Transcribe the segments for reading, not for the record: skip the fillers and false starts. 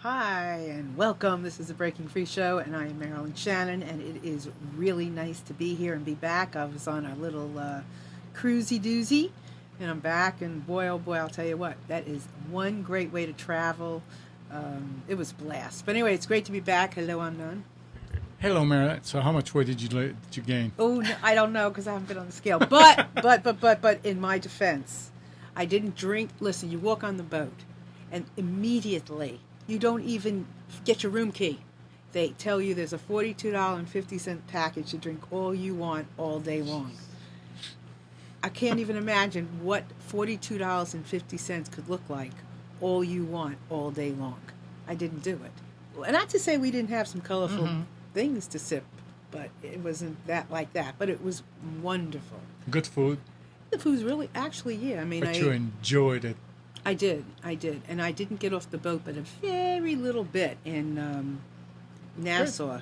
Hi, and welcome. This is the Breaking Free Show, and I am Marilyn Shannon, and it is really nice to be here and be back. I was on a little cruisy doozy, and I'm back, and boy, oh boy, I'll tell you what, that is one great way to travel. It was a blast. But anyway, it's great to be back. Hello, I'm Nun. Hello, Mary. So how much weight did you gain? Oh, no, I don't know because I haven't been on the scale. But in my defense, I didn't drink. Listen, you walk on the boat, and immediately you don't even get your room key. They tell you there's a $42.50 package to drink all you want all day long. I can't even imagine what $42.50 could look like all you want all day long. I didn't do it. Not to say we didn't have some colorful things to sip, but it wasn't that like that. But it was wonderful. Good food. The food's really, actually, yeah. I mean, but you enjoyed it. I did. And I didn't get off the boat but a very little bit in Nassau.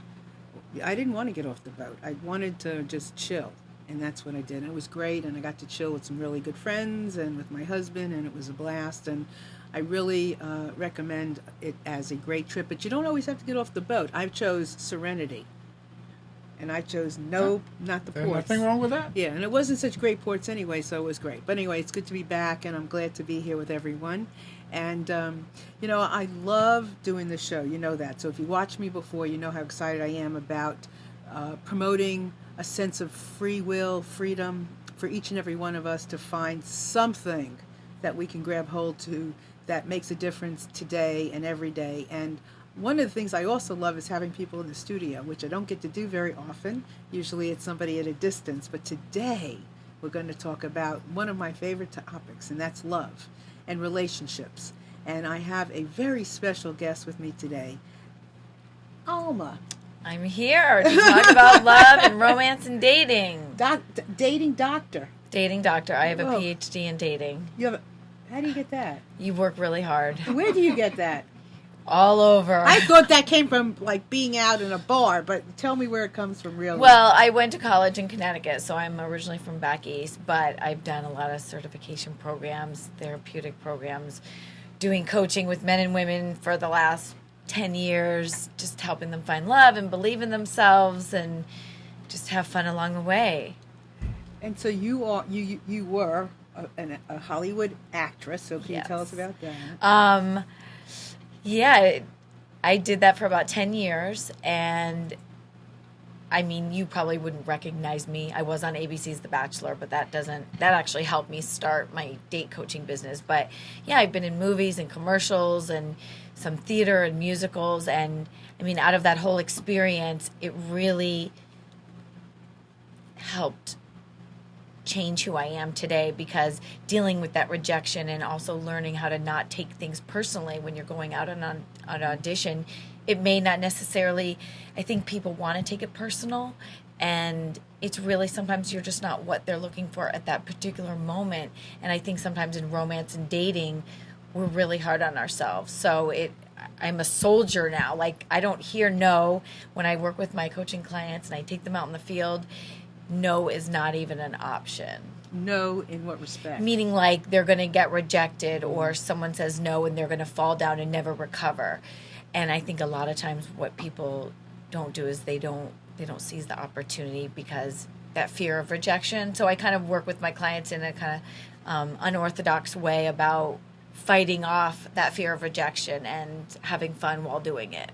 Good. I didn't want to get off the boat. I wanted to just chill, and that's what I did. And it was great, and I got to chill with some really good friends and with my husband, and it was a blast. And I really recommend it as a great trip, but you don't always have to get off the boat. I chose Serenity. And I chose not the ports. Nothing wrong with that? Yeah, and it wasn't such great ports anyway, so it was great. But anyway, it's good to be back, and I'm glad to be here with everyone. And, I love doing this show. You know that. So if you watched me before, you know how excited I am about promoting a sense of free will, freedom for each and every one of us to find something that we can grab hold to that makes a difference today and every day. And one of the things I also love is having people in the studio, which I don't get to do very often. Usually it's somebody at a distance. But today we're going to talk about one of my favorite topics, and that's love and relationships. And I have a very special guest with me today, Alma. I'm here to talk about love and romance and dating. Dating doctor. Dating doctor. I have a PhD in dating. How do you get that? You work really hard. Where do you get that? All over. I thought that came from like being out in a bar, but tell me where it comes from really. Well, I went to college in Connecticut, so I'm originally from back east, but I've done a lot of certification programs, therapeutic programs, doing coaching with men and women for the last 10 years, just helping them find love and believe in themselves and just have fun along the way. And so you were a Hollywood actress, so can you tell us about that? Yeah, I did that for about 10 years, and I mean, you probably wouldn't recognize me. I was on ABC's The Bachelor, but that actually helped me start my date coaching business. But yeah, I've been in movies and commercials and some theater and musicals, and I mean, out of that whole experience, it really helped change who I am today, because dealing with that rejection and also learning how to not take things personally when you're going out on an audition, it may not necessarily, I think people want to take it personal, and it's really sometimes you're just not what they're looking for at that particular moment. And I think sometimes in romance and dating, we're really hard on ourselves. So I'm a soldier now. Like, I don't hear no when I work with my coaching clients and I take them out in the field. No is not even an option. No, in what respect? Meaning like they're going to get rejected, or someone says no and they're going to fall down and never recover. And I think a lot of times what people don't do is they don't seize the opportunity because that fear of rejection. So I kind of work with my clients in a kind of unorthodox way about fighting off that fear of rejection and having fun while doing it.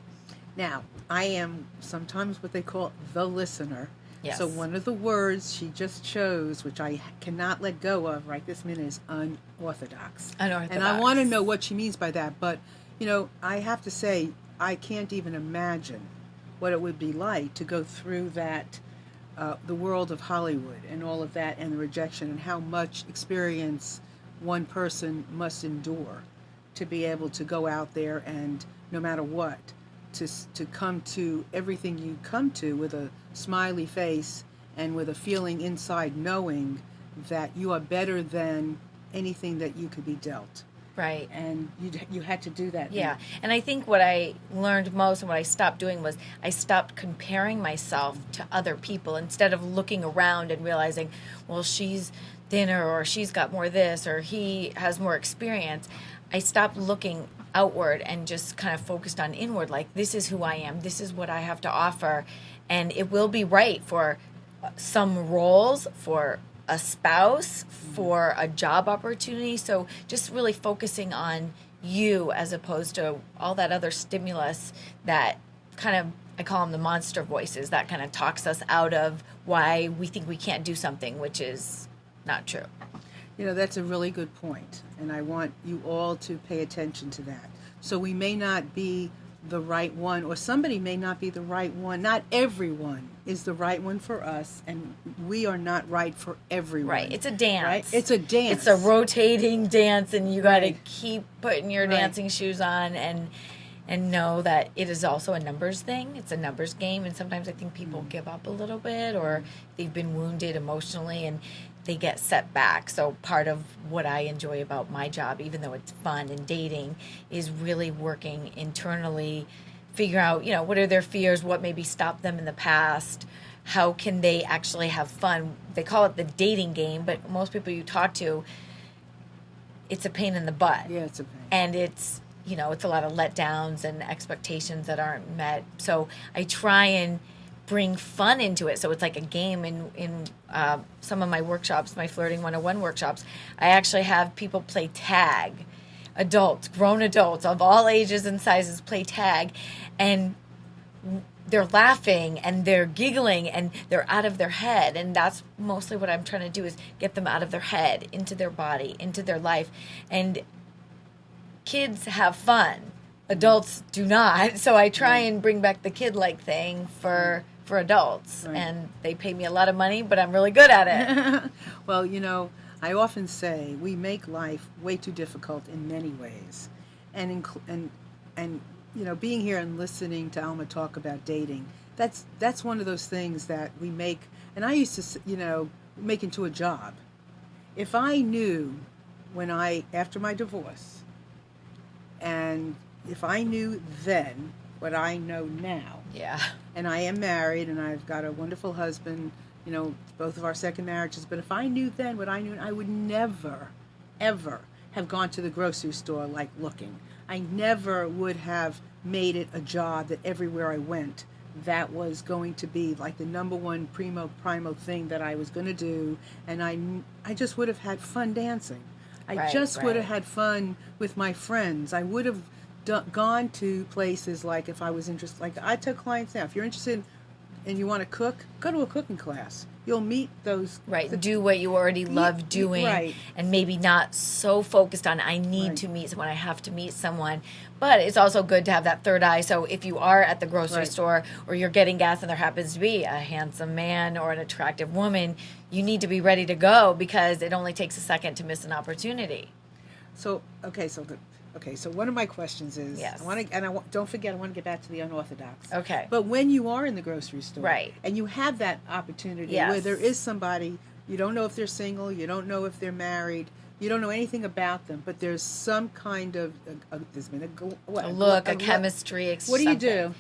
Now, I am sometimes what they call the listener. Yes. So one of the words she just chose, which I cannot let go of right this minute, is unorthodox. Unorthodox. And I want to know what she means by that. But, I have to say, I can't even imagine what it would be like to go through that, the world of Hollywood and all of that, and the rejection, and how much experience one person must endure to be able to go out there and, no matter what, to come to everything you come to with a smiley face and with a feeling inside knowing that you are better than anything that you could be dealt. Right. And you had to do that. Yeah. And I think what I learned most and what I stopped doing was I stopped comparing myself to other people instead of looking around and realizing, well, she's thinner, or she's got more this, or he has more experience, I stopped looking outward and just kind of focused on inward, like, this is who I am, this is what I have to offer. And it will be right for some roles, for a spouse, for a job opportunity. So just really focusing on you as opposed to all that other stimulus that kind of, I call them the monster voices, that kind of talks us out of why we think we can't do something, which is not true. You know, that's a really good point, and I want you all to pay attention to that. So we may not be the right one, or somebody may not be the right one. Not everyone is the right one for us, and we are not right for everyone. Right. It's a dance. Right? It's a dance. It's a rotating dance, and you got to Right. keep putting your Right. dancing shoes on and know that it is also a numbers thing. It's a numbers game, and sometimes I think people give up a little bit, or they've been wounded emotionally and they get set back. So part of what I enjoy about my job, even though it's fun and dating, is really working internally, figure out, you know, what are their fears, what maybe stopped them in the past, how can they actually have fun. They call it the dating game, but most people you talk to, it's a pain in the butt. Yeah, it's a pain. And it's, you know, it's a lot of letdowns and expectations that aren't met. So I try and bring fun into it. So it's like a game. In some of my workshops, my Flirting 101 workshops, I actually have people play tag. Adults, grown adults of all ages and sizes play tag. And they're laughing and they're giggling and they're out of their head. And that's mostly what I'm trying to do, is get them out of their head, into their body, into their life. And kids have fun. Adults do not. So I try and bring back the kid-like thing for adults. Right. And they pay me a lot of money, but I'm really good at it. Well, you know, I often say we make life way too difficult in many ways, and you know, being here and listening to Alma talk about dating, that's one of those things that we make, and I used to, you know, make into a job. If I knew after my divorce, and if I knew then what I know now, Yeah. and I am married and I've got a wonderful husband, you know, both of our second marriages, but if I knew then what I knew, I would never, ever have gone to the grocery store like looking. I never would have made it a job that everywhere I went, that was going to be like the number one primo thing that I was going to do, and I just would have had fun dancing. I just would have had fun with my friends. I would have gone to places, like if I was interested, like I tell clients now, if you're interested and you want to cook, go to a cooking class. You'll meet those. Right. Do what you already love doing. Right. And maybe not so focused on, I need to meet someone, I have to meet someone. But it's also good to have that third eye. So if you are at the grocery store or you're getting gas and there happens to be a handsome man or an attractive woman, you need to be ready to go, because it only takes a second to miss an opportunity. So, so one of my questions is, Yes. Don't forget, I want to get back to the unorthodox. Okay. But when you are in the grocery store, Right. and you have that opportunity Yes. where there is somebody, you don't know if they're single, you don't know if they're married, you don't know anything about them, but there's some kind of, there's been A look, a chemistry. What do you do?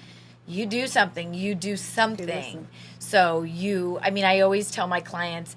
You do something. You do something. listen. So I always tell my clients,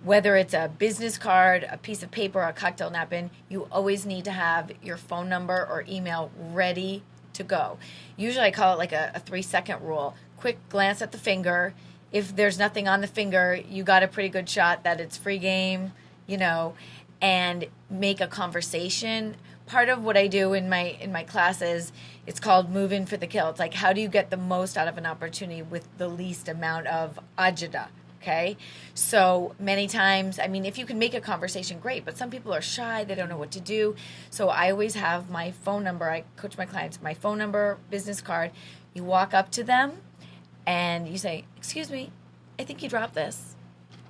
whether it's a business card, a piece of paper, a cocktail napkin, you always need to have your phone number or email ready to go. Usually I call it like a 3-second rule. Quick glance at the finger. If there's nothing on the finger, you got a pretty good shot that it's free game, you know, and make a conversation. Part of what I do in my classes, it's called Move In for the Kill. It's like, how do you get the most out of an opportunity with the least amount of agita? Okay, so many times, I mean, if you can make a conversation, great, but some people are shy, they don't know what to do. So I always have my phone number. I coach my clients, my phone number, business card. You walk up to them and you say, "Excuse me, I think you dropped this."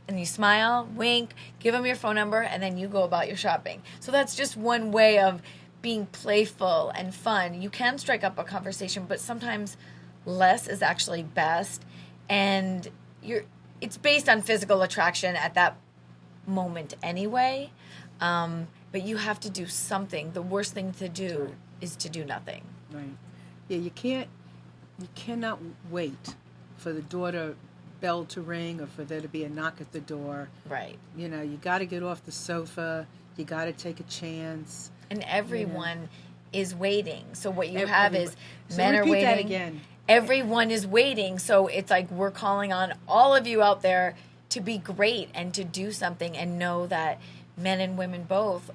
And you smile, wink, give them your phone number, and then you go about your shopping. So that's just one way of being playful and fun. You can strike up a conversation, but sometimes less is actually best. And it's based on physical attraction at that moment anyway. But you have to do something. The worst thing to do is to do nothing. Right. Yeah, you cannot wait for the door to bell to ring or for there to be a knock at the door. Right. You know, you got to get off the sofa. You got to take a chance. And everyone is waiting. So what you Every- have is so men are repeat waiting. that again. Everyone is waiting. So it's like we're calling on all of you out there to be great and to do something and know that men and women both,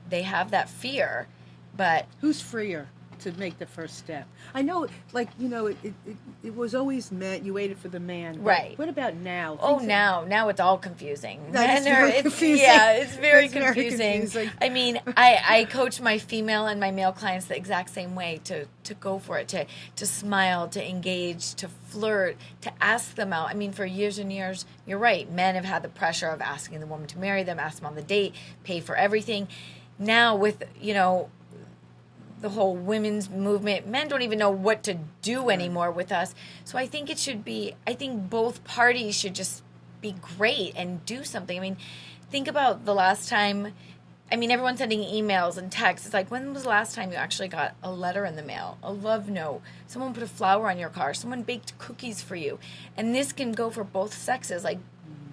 they have that fear. But Who's freer to make the first step? I know, like, you know, it was always meant you waited for the man. But Right. what about now? oh, Things now it's all confusing. That is Men are- very it's- confusing. Yeah, it's very That's very confusing. confusing. I mean, I coach my female and my male clients the exact same way to go for it, to smile, to engage, to flirt, to ask them out. I mean, for years and years, you're right. Men have had the pressure of asking the woman to marry them, ask them on the date, pay for everything. Now with, you know, the whole women's movement, men don't even know what to do anymore with us. So I think it should be, I think both parties should just be great and do something. I mean, think about the last time, I mean, everyone's sending emails and texts. It's like, when was the last time you actually got a letter in the mail, a love note, someone put a flower on your car, someone baked cookies for you? And this can go for both sexes. Like,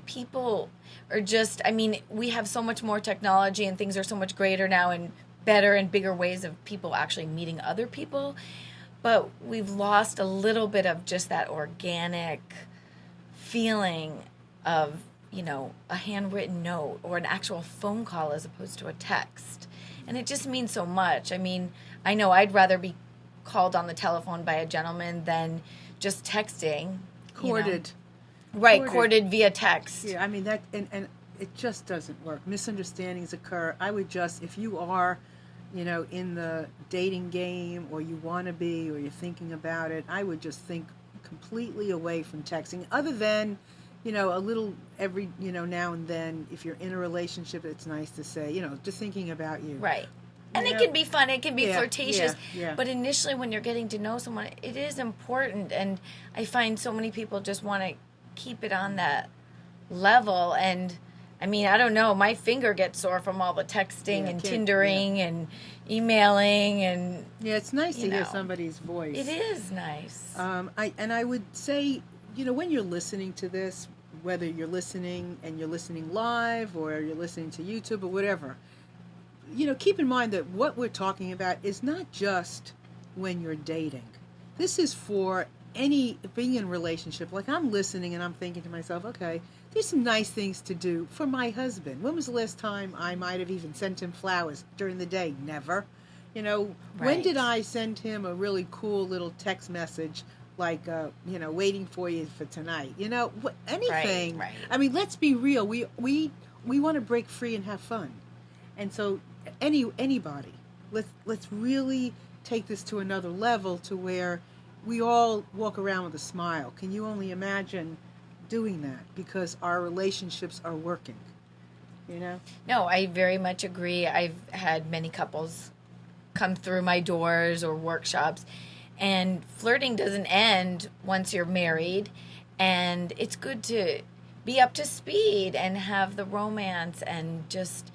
people are just, I mean, we have so much more technology and things are so much greater now and better and bigger ways of people actually meeting other people, but we've lost a little bit of just that organic feeling of, you know, a handwritten note or an actual phone call as opposed to a text. And it just means so much. I mean, I know I'd rather be called on the telephone by a gentleman than just texting. Courted. You know? Right, Courted. courted via text. Yeah, I mean, that, and it just doesn't work. Misunderstandings occur. I would just, if you are, you know, in the dating game or you want to be or you're thinking about it, I would just think completely away from texting, other than, you know, a little every, you know, now and then. If you're in a relationship, it's nice to say, you know, just thinking about you. Right. And You it know? can be fun, it can be Yeah, flirtatious, yeah. but initially when you're getting to know someone, it is important. And I find so many people just want to keep it on that level. And I mean, I don't know, my finger gets sore from all the texting Yeah, and can't- Tindering and emailing, and Yeah, it's nice to You hear know. somebody's voice. it is nice. I would say, you know, when you're listening to this, whether you're listening and you're listening live or you're listening to YouTube or whatever, you know, keep in mind that what we're talking about is not just when you're dating. This is for any being in a relationship. Like, I'm listening and I'm thinking to myself, okay, there's some nice things to do for my husband. When was the last time I might have even sent him flowers during the day? Never. You know, when Right. did I send him a really cool little text message like, you know, waiting for you for tonight? You know, anything. Right. I mean, let's be real. We want to break free and have fun. And so anybody, let's really take this to another level to where we all walk around with a smile. Can you only imagine doing that? Because our relationships are working, you know? No, I very much agree. I've had many couples come through my doors or workshops, and flirting doesn't end once you're married, and it's good to be up to speed and have the romance and just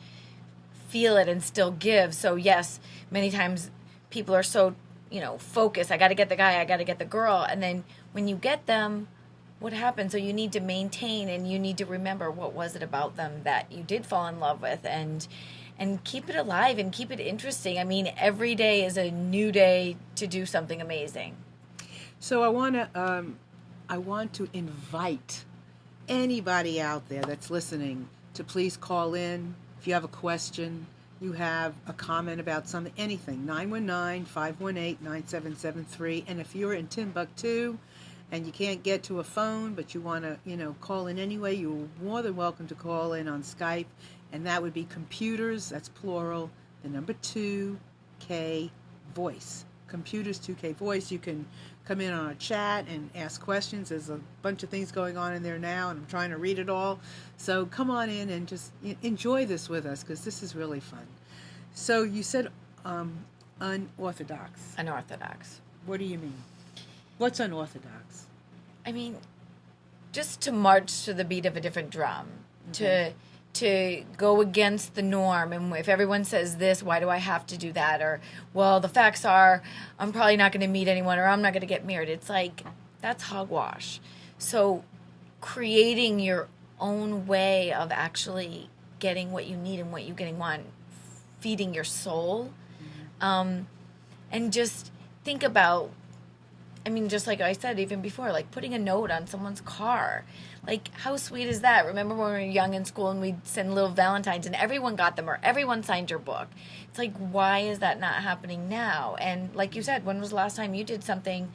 feel it and still give. So yes, many times people are so, you know, focused. I got to get the guy, I got to get the girl. And then when you get them, what happens? So you need to maintain, and you need to remember what was it about them that you did fall in love with, and keep it alive and keep it interesting. I mean, every day is a new day to do something amazing. So I want to invite anybody out there that's listening to please call in. If you have a question, you have a comment about something, anything, 919-518-9773. And if you're in Timbuktu and you can't get to a phone, but you want to, you know, call in anyway, you're more than welcome to call in on Skype. And that would be computers, that's plural, the number 2K voice. Computers 2K voice. You can come in on a chat and ask questions. There's a bunch of things going on in there now, and I'm trying to read it all. So come on in and just enjoy this with us, because this is really fun. So you said unorthodox. Unorthodox. What do you mean? What's unorthodox? I mean, just to march to the beat of a different drum, to go against the norm. And if everyone says this, why do I have to do that? Or, well, the facts are I'm probably not going to meet anyone, or I'm not going to get married. It's like, that's hogwash. So creating your own way of actually getting what you need and what you getting want, feeding your soul. And just think about, I mean, just like I said even before, like putting a note on someone's car. Like, how sweet is that? Remember when we were young in school and we'd send little Valentines and everyone got them or everyone signed your book? It's like, why is that not happening now? And like you said, when was the last time you did something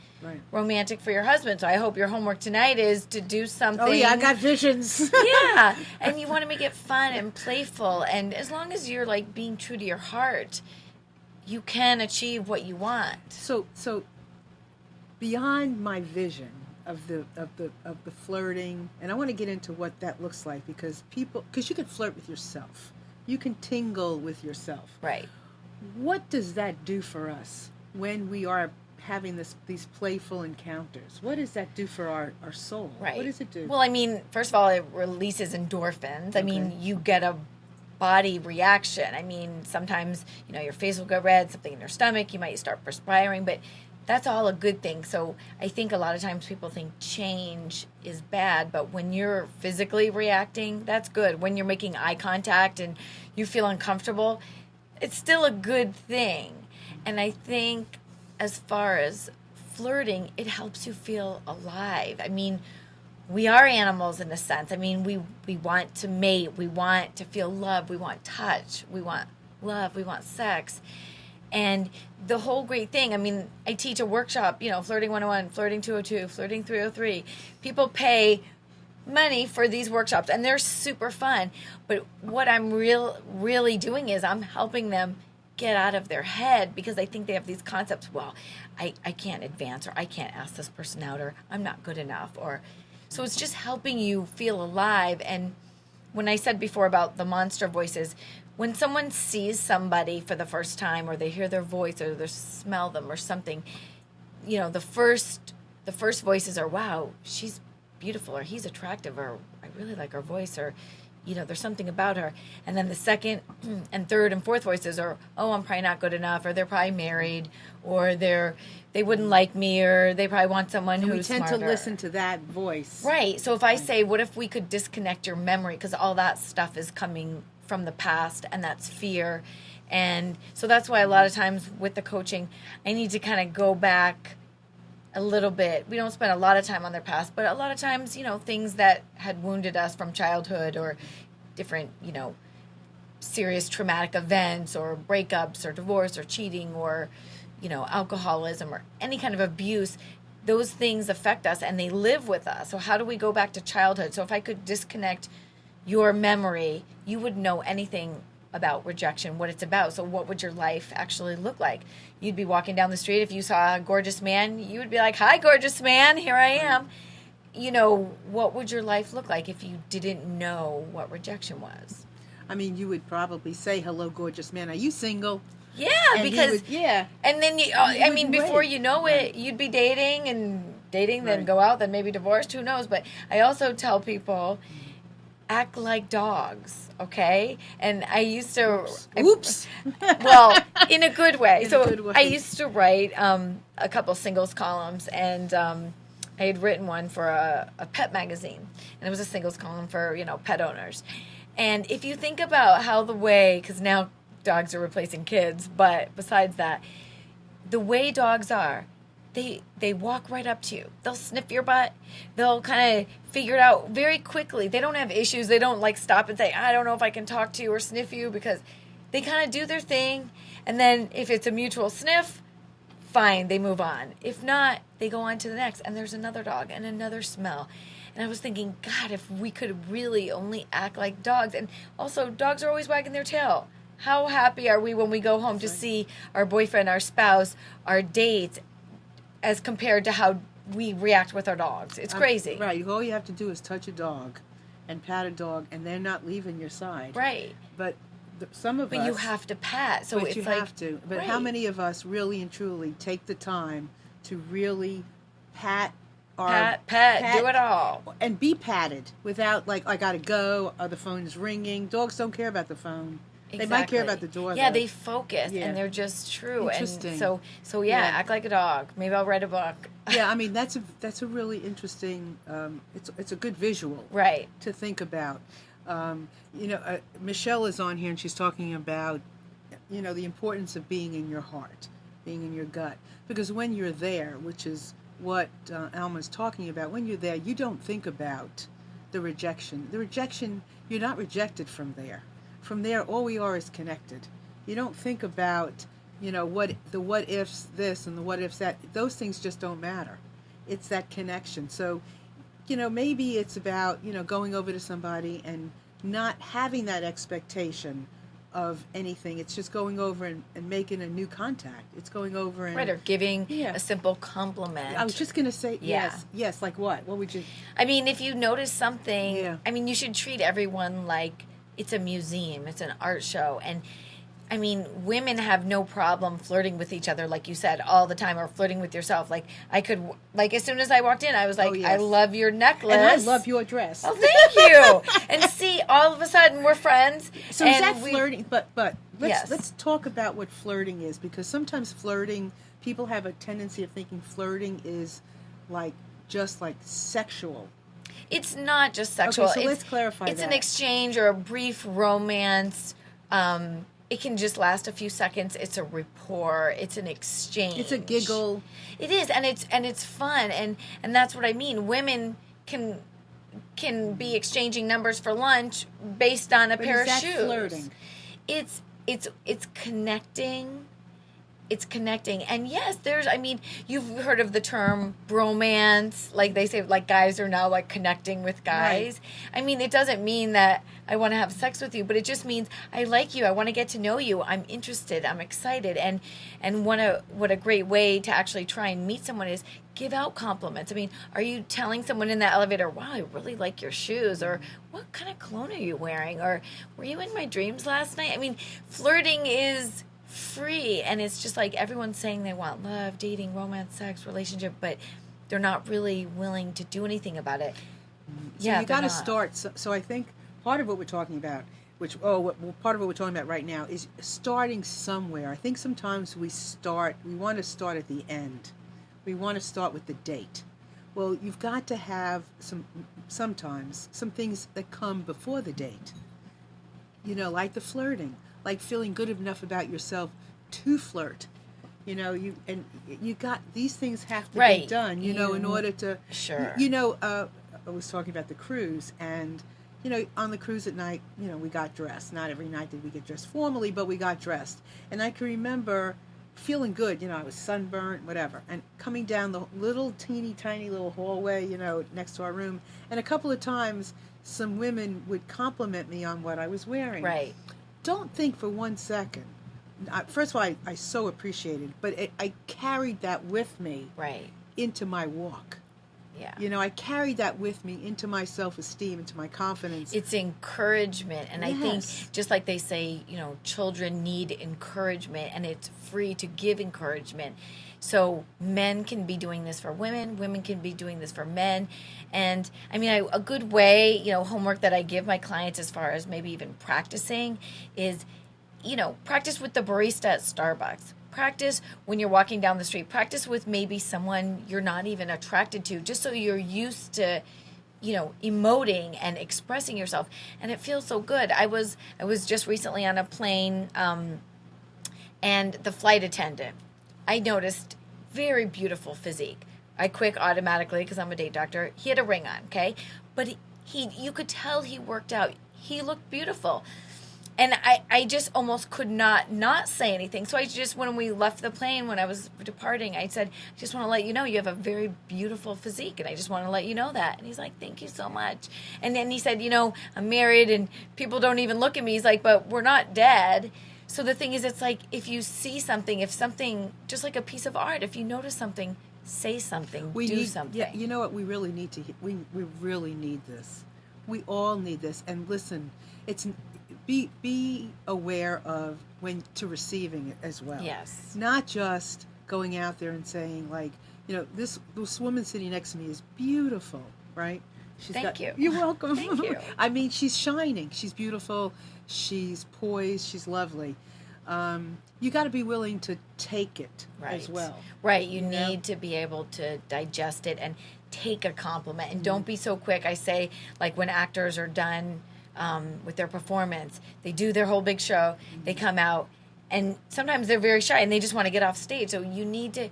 romantic for your husband? So I hope your homework tonight is to do something. Oh, yeah, I got visions. Yeah, and you want to make it fun and playful. And as long as you're, like, being true to your heart, you can achieve what you want. So beyond my vision of the flirting, and I want to get into what that looks like, because you can flirt with yourself, you can tingle with yourself. Right. What does that do for us when we are having these playful encounters? What does that do for our soul? Right. What does it do? Well, I mean, first of all, it releases endorphins. I mean, you get a body reaction. I mean, sometimes, your face will go red, something in your stomach, you might start perspiring, but that's all a good thing. So I think a lot of times people think change is bad, but when you're physically reacting, that's good. When you're making eye contact and you feel uncomfortable, it's still a good thing. And I think as far as flirting, it helps you feel alive. I mean, we are animals in a sense. I mean, we want to mate, we want to feel love, we want touch, we want love, we want sex. And the whole great thing, I mean, I teach a workshop, Flirting 101, Flirting 202, Flirting 303. People pay money for these workshops, and they're super fun. But what I'm really doing is I'm helping them get out of their head, because I think they have these concepts, well, I can't advance, or I can't ask this person out, or I'm not good enough. So it's just helping you feel alive. And when I said before about the monster voices, when someone sees somebody for the first time, or they hear their voice, or they smell them or something, the first voices are, wow, she's beautiful, or he's attractive, or I really like her voice, or there's something about her. And then the second and third and fourth voices are, oh, I'm probably not good enough, or they're probably married, or they wouldn't like me, or they probably want someone who's smarter. We tend to listen to that voice. Right. So if I say, what if we could disconnect your memory, because all that stuff is coming from the past, and that's fear. And so that's why a lot of times with the coaching, I need to kind of go back a little bit. We don't spend a lot of time on their past, but a lot of times, things that had wounded us from childhood, or different, serious traumatic events, or breakups, or divorce, or cheating, or, alcoholism, or any kind of abuse, those things affect us and they live with us. So how do we go back to childhood? So if I could disconnect your memory, you wouldn't know anything about rejection, what it's about. So what would your life actually look like? You'd be walking down the street. If you saw a gorgeous man, you would be like, hi, gorgeous man, here I am. What would your life look like if you didn't know what rejection was? I mean, you would probably say, hello, gorgeous man, are you single? Yeah, And because and then before wait. you know it, you'd be dating, then go out, then maybe divorced, who knows. But I also tell people, act like dogs, okay? And I used to... Oops. Well, in a good way. In a good way. I used to write a couple singles columns, and I had written one for a pet magazine. And it was a singles column for, pet owners. And if you think about how because now dogs are replacing kids, but besides that, the way dogs are, they walk right up to you. They'll sniff your butt. They'll kind of figure it out very quickly. They don't have issues. They don't stop and say, I don't know if I can talk to you or sniff you, because they kind of do their thing. And then if it's a mutual sniff, fine, they move on. If not, they go on to the next. And there's another dog and another smell. And I was thinking, God, if we could really only act like dogs. And also, dogs are always wagging their tail. How happy are we when we go home to see our boyfriend, our spouse, our dates, as compared to how we react with our dogs? It's crazy. Right. All you have to do is touch a dog and pat a dog, and they're not leaving your side. Right. But some of us... But you have to pat. So it's you have to. But right. How many of us really and truly take the time to really pat pat, do it all. And be patted without, I got to go, or the phone's ringing. Dogs don't care about the phone. They might care about the door. Yeah, though. they focus Yeah. and they're just true. Interesting. And so yeah, Yeah. act like a dog. Maybe I'll write a book. Yeah, I mean that's a really interesting. It's a good visual Right. to think about. Michelle is on here and she's talking about, the importance of being in your heart, being in your gut, because when you're there, which is what Alma's talking about, when you're there, you don't think about the rejection. The rejection, you're not rejected from there. From there, all we are is connected. You don't think about, what ifs this and the what ifs that. Those things just don't matter. It's that connection. So, maybe it's about, going over to somebody and not having that expectation of anything. It's just going over and making a new contact. It's going over and... Right, or giving Yeah. a simple compliment. I was just going to say, Yeah. yes, like what? What would you... I mean, if you notice something, Yeah. I mean, you should treat everyone like it's a museum, it's an art show. And I mean, women have no problem flirting with each other, like you said, all the time, or flirting with yourself. Like, as soon as I walked in, I was like, yes. I love your necklace. And I love your dress. Oh, thank you. And see, all of a sudden, we're friends. So and is that flirting? But Yes. let's talk about what flirting is, because sometimes flirting, people have a tendency of thinking flirting is just like sexual. It's not just sexual. Okay, so let's clarify It's that. an exchange or a brief romance. It can just last a few seconds. It's a rapport. It's an exchange. It's a giggle. It is, and it's fun, and that's what I mean. Women can be exchanging numbers for lunch based on a But pair is of that shoes. flirting? It's connecting. It's connecting. And yes, you've heard of the term bromance. Like they say, like guys are now like connecting with guys. Right. I mean, it doesn't mean that I want to have sex with you, but it just means I like you. I want to get to know you. I'm interested. I'm excited. And what a great way to actually try and meet someone is give out compliments. I mean, are you telling someone in the elevator, wow, I really like your shoes? Or what kind of cologne are you wearing? Or were you in my dreams last night? I mean, flirting is free, and it's just like everyone's saying they want love, dating, romance, sex, relationship, but they're not really willing to do anything about it. So you got to start. So I think part of what we're talking about, part of what we're talking about right now is starting somewhere. I think sometimes we want to start at the end. We want to start with the date. Well, you've got to have sometimes some things that come before the date. Like the flirting. Like feeling good enough about yourself to flirt. You got these things have to be done, in order to... Sure. I was talking about the cruise, and, on the cruise at night, we got dressed. Not every night did we get dressed formally, but we got dressed. And I can remember feeling good, I was sunburnt, whatever, and coming down the little teeny tiny little hallway, next to our room, and a couple of times some women would compliment me on what I was wearing. Right. Don't think for 1 second. First of all, I so appreciated it, but I carried that with me into my walk. Yeah. I carried that with me into my self-esteem, into my confidence. It's encouragement. And Yes. I think, just like they say, children need encouragement, and it's free to give encouragement. So men can be doing this for women. Women can be doing this for men. And I mean, a good way, homework that I give my clients as far as maybe even practicing is, practice with the barista at Starbucks. Practice when you're walking down the street. Practice with maybe someone you're not even attracted to, just so you're used to, emoting and expressing yourself. And it feels so good. I was just recently on a plane, and the flight attendant, I noticed very beautiful physique. I quick automatically because I'm a date doctor. He had a ring on, okay? But you could tell he worked out. He looked beautiful. And I just almost could not say anything. So I just, when we left the plane, when I was departing, I said, I just want to let you know you have a very beautiful physique, and I just want to let you know that. And he's like, thank you so much. And then he said, I'm married, and people don't even look at me. He's like, but we're not dead. So the thing is, it's like, if you see something, if something, just like a piece of art, if you notice something, say something, do something. Yeah, you know what? We really need to. We really need this. We all need this. And listen, be aware of when to receiving it as well. Yes. Not just going out there and saying this woman sitting next to me is beautiful, right? Thank you. You're welcome. Thank you. I mean, she's shining. She's beautiful. She's poised. She's lovely. You got to be willing to take it as well. Right. You need to be able to digest it and take a compliment. And don't be so quick. I say, like when actors are done with their performance, they do their whole big show, they come out, and sometimes they're very shy and they just want to get off stage. So you need to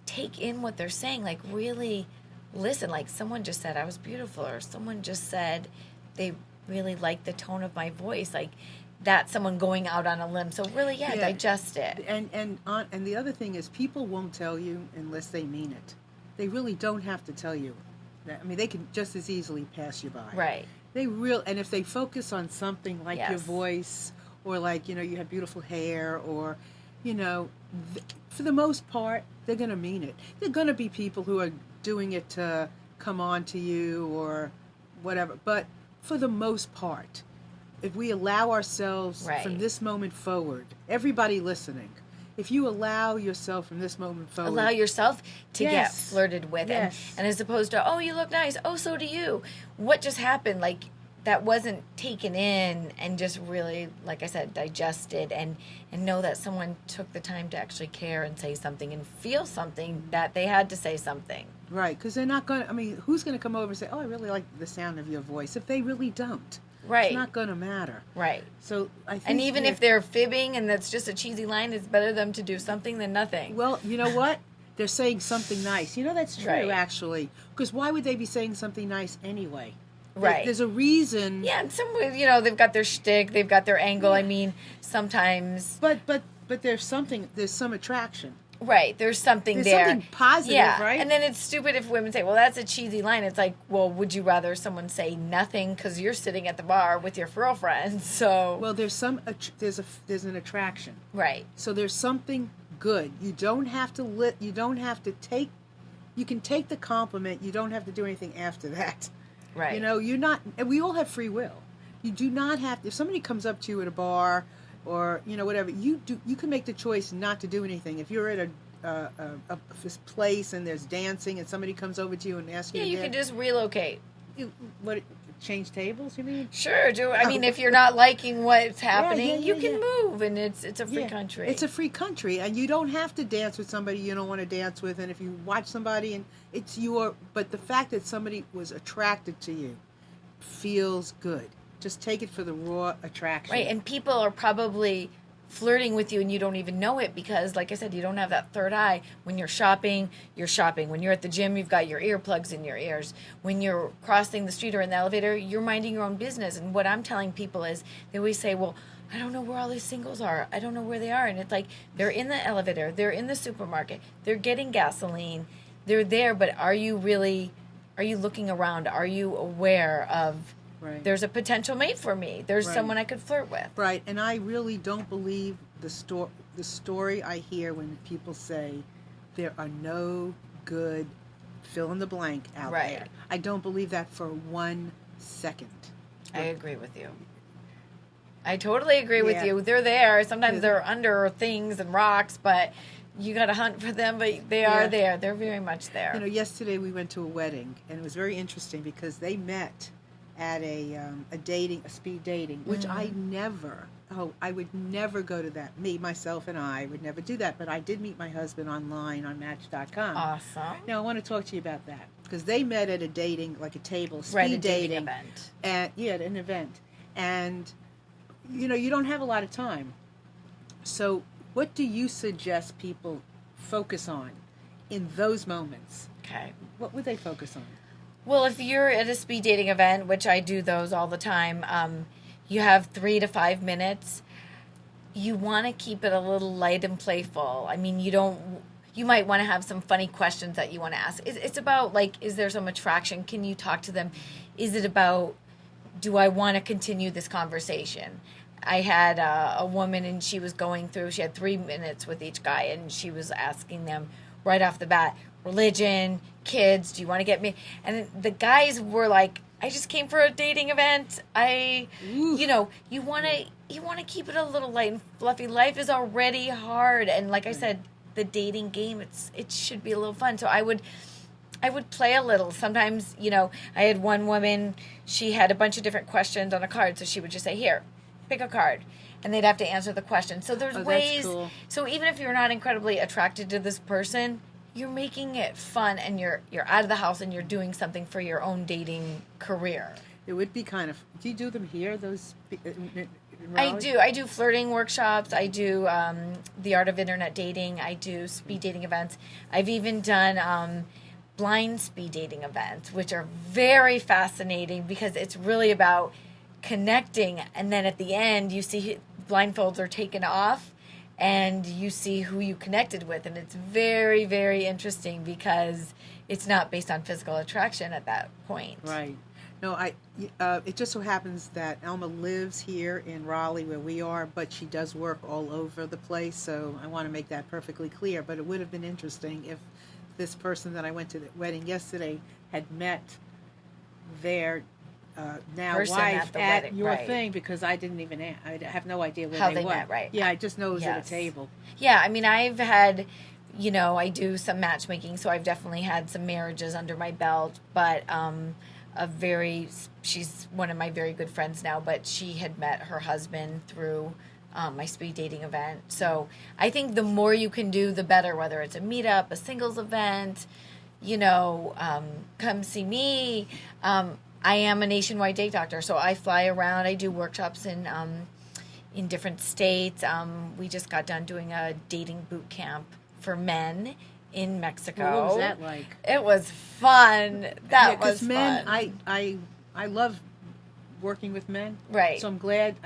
take in what they're saying, like really listen. Like someone just said I was beautiful, or someone just said they really liked the tone of my voice. Like that's someone going out on a limb. So really, digest it. And the other thing is, people won't tell you unless they mean it. They really don't have to tell you. I mean, they can just as easily pass you by. Right. And if they focus on something like your voice, or like, you have beautiful hair, or, for the most part, they're going to mean it. There are going to be people who are doing it to come on to you or whatever. But for the most part, if we allow ourselves from this moment forward, everybody listening, if you allow yourself from this moment forward. Allow yourself to get flirted with. Yes. And as opposed to, oh, you look nice. Oh, so do you. What just happened? Like, that wasn't taken in and just really, like I said, digested and know that someone took the time to actually care and say something and feel something that they had to say something. Right, because they're not going to, I mean, who's going to come over and say, oh, I really like the sound of your voice, if they really don't? Right. It's not going to matter. Right. So I think, and even if they're fibbing and that's just a cheesy line, it's better them to do something than nothing. Well, you know what? They're saying something nice. That's true, actually. Because why would they be saying something nice anyway? Right. There's a reason. Yeah, and some, they've got their shtick, they've got their angle. I mean, sometimes. But there's some attraction. Right, there's something there. Something positive, right? And then it's stupid if women say, well, that's a cheesy line. It's like, well, would you rather someone say nothing because you're sitting at the bar with your girlfriend? So. Well, there's an attraction. Right. So there's something good. You don't have to take, you can take the compliment. You don't have to do anything after that. Right. You're not, and we all have free will. You do not have, if somebody comes up to you at a bar or, whatever, you can make the choice not to do anything. If you're at a place and there's dancing and somebody comes over to you and asks you to you can just relocate. Change tables, you mean? Sure. I mean, if you're not liking what's happening, you can move, and it's a free country. It's a free country, and you don't have to dance with somebody you don't want to dance with, and if you watch somebody and but the fact that somebody was attracted to you feels good. Just take it for the raw attraction. Right, and people are probably flirting with you and you don't even know it because, like I said, you don't have that third eye. When you're shopping, you're shopping. When you're at the gym, you've got your earplugs in your ears. When you're crossing the street or in the elevator, you're minding your own business. And what I'm telling people is, they always say, well, I don't know where all these singles are. I don't know where they are. And it's like, they're in the elevator, they're in the supermarket, they're getting gasoline, they're there, but are you looking around? Are you aware of, there's a potential mate for me. There's someone I could flirt with. Right, and I really don't believe the story I hear when people say there are no good fill in the blank out there. I don't believe that for 1 second. I agree with you. I totally agree with you. They're there. Sometimes they're under things and rocks, but you got to hunt for them, but they are there. They're very much there. Yesterday we went to a wedding, and it was very interesting because they met at a speed dating, which I would never go to that. Me, myself, and I would never do that, but I did meet my husband online on Match.com. Awesome. Now, I want to talk to you about that, because they met at a dating, like a table, speed a dating event. At an event. And, you don't have a lot of time. So what do you suggest people focus on in those moments? Okay. What would they focus on? Well, if you're at a speed dating event, which I do those all the time, you have 3 to 5 minutes. You want to keep it a little light and playful. I mean, you might want to have some funny questions that you want to ask. It's about, like, is there some attraction? Can you talk to them? Is it about, do I want to continue this conversation? I had a woman, and she was going through, she had 3 minutes with each guy, and she was asking them right off the bat, religion, kids, do you want to get me? And the guys were like, I just came for a dating event. You want to keep it a little light and fluffy. Life is already hard, and like I said, the dating game, it should be a little fun. So I would I would play a little. Sometimes, I had one woman, she had a bunch of different questions on a card, so she would just say, here, pick a card. And they'd have to answer the question. So there's ways. Cool. So even if you're not incredibly attracted to this person, you're making it fun, and you're out of the house and you're doing something for your own dating career. It would be kind of. Do you do them here? Those. I do. I do flirting workshops. I do the art of internet dating. I do speed dating events. I've even done blind speed dating events, which are very fascinating because it's really about connecting, and then at the end you see blindfolds are taken off and you see who you connected with, and it's very, very interesting because it's not based on physical attraction at that point. Right. No, it just so happens that Alma lives here in Raleigh where we are, but she does work all over the place, so I want to make that perfectly clear. But it would have been interesting if this person that I went to the wedding yesterday had met their now Person wife at the your wedding, right. thing, because I didn't even I have no idea where How they they were. met, right. Yeah, I just know it was at a Yes. table. Yeah, I mean, I've had, I do some matchmaking, so I've definitely had some marriages under my belt, but she's one of my very good friends now, but she had met her husband through my speed dating event. So I think the more you can do, the better, whether it's a meetup, a singles event, come see me. I am a nationwide date doctor, so I fly around. I do workshops in different states. We just got done doing a dating boot camp for men in Mexico. What was that like? It was fun. That was men, fun. I love working with men. Right. So I'm glad.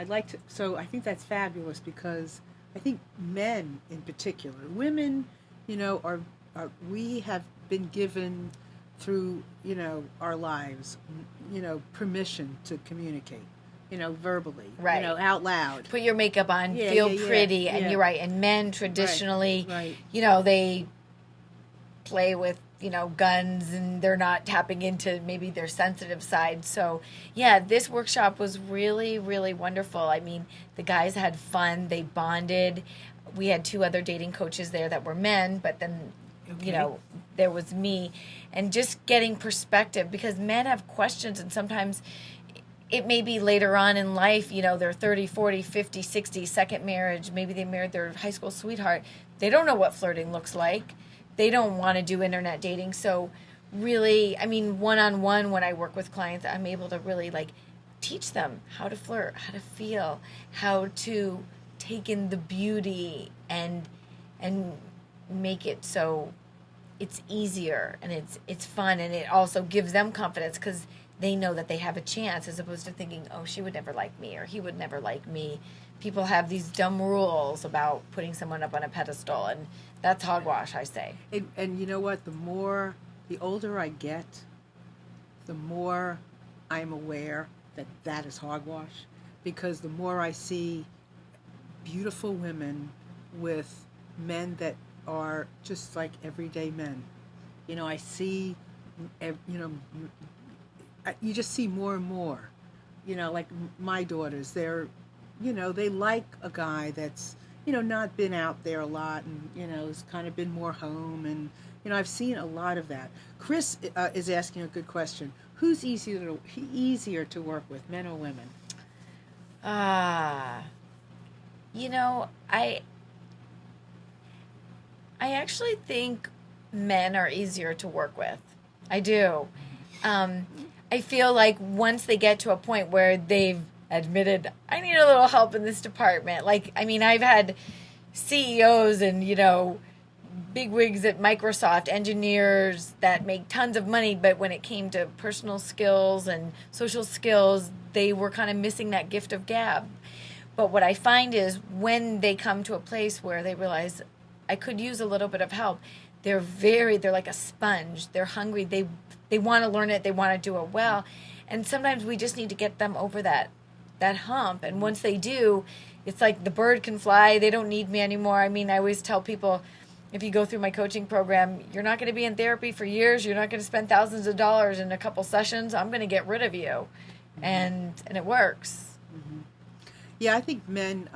So I think that's fabulous, because I think men in particular, women, are we have been given through our lives, permission to communicate, verbally, Right. out loud. Put your makeup on, Yeah, feel yeah, pretty, and yeah. you're right. And men traditionally, Right. They play with, guns, and they're not tapping into maybe their sensitive side. So, yeah, this workshop was really, really wonderful. I mean, the guys had fun. They bonded. We had 2 other dating coaches there that were men, but then, Okay. there was me. And just getting perspective, because men have questions, and sometimes it may be later on in life, they're 30, 40, 50, 60, second marriage. Maybe they married their high school sweetheart. They don't know what flirting looks like. They don't want to do internet dating. So really, I mean, one-on-one, when I work with clients, I'm able to really teach them how to flirt, how to feel, how to take in the beauty and make it so it's easier and it's fun, and it also gives them confidence because they know that they have a chance, as opposed to thinking, oh, she would never like me or he would never like me. People have these dumb rules about putting someone up on a pedestal, and that's hogwash, I say. And you know what? The older I get, the more I'm aware that is hogwash, because the more I see beautiful women with men that are just like everyday men. I see, you just see more and more. Like my daughters, they like a guy that's, not been out there a lot, and, has kind of been more home. And, I've seen a lot of that. Chris is asking a good question. Who's easier to work with, men or women? I actually think men are easier to work with. I do. I feel like once they get to a point where they've admitted, I need a little help in this department. I've had CEOs and, bigwigs at Microsoft, engineers that make tons of money, but when it came to personal skills and social skills, they were kind of missing that gift of gab. But what I find is when they come to a place where they realize, I could use a little bit of help, they're like a sponge. They're hungry. They want to learn it. They want to do it well. And sometimes we just need to get them over that hump. And once they do, it's like the bird can fly. They don't need me anymore. I mean, I always tell people, if you go through my coaching program, you're not going to be in therapy for years. You're not going to spend thousands of dollars in a couple sessions. I'm going to get rid of you. Mm-hmm. And it works. Mm-hmm. Yeah, I think men,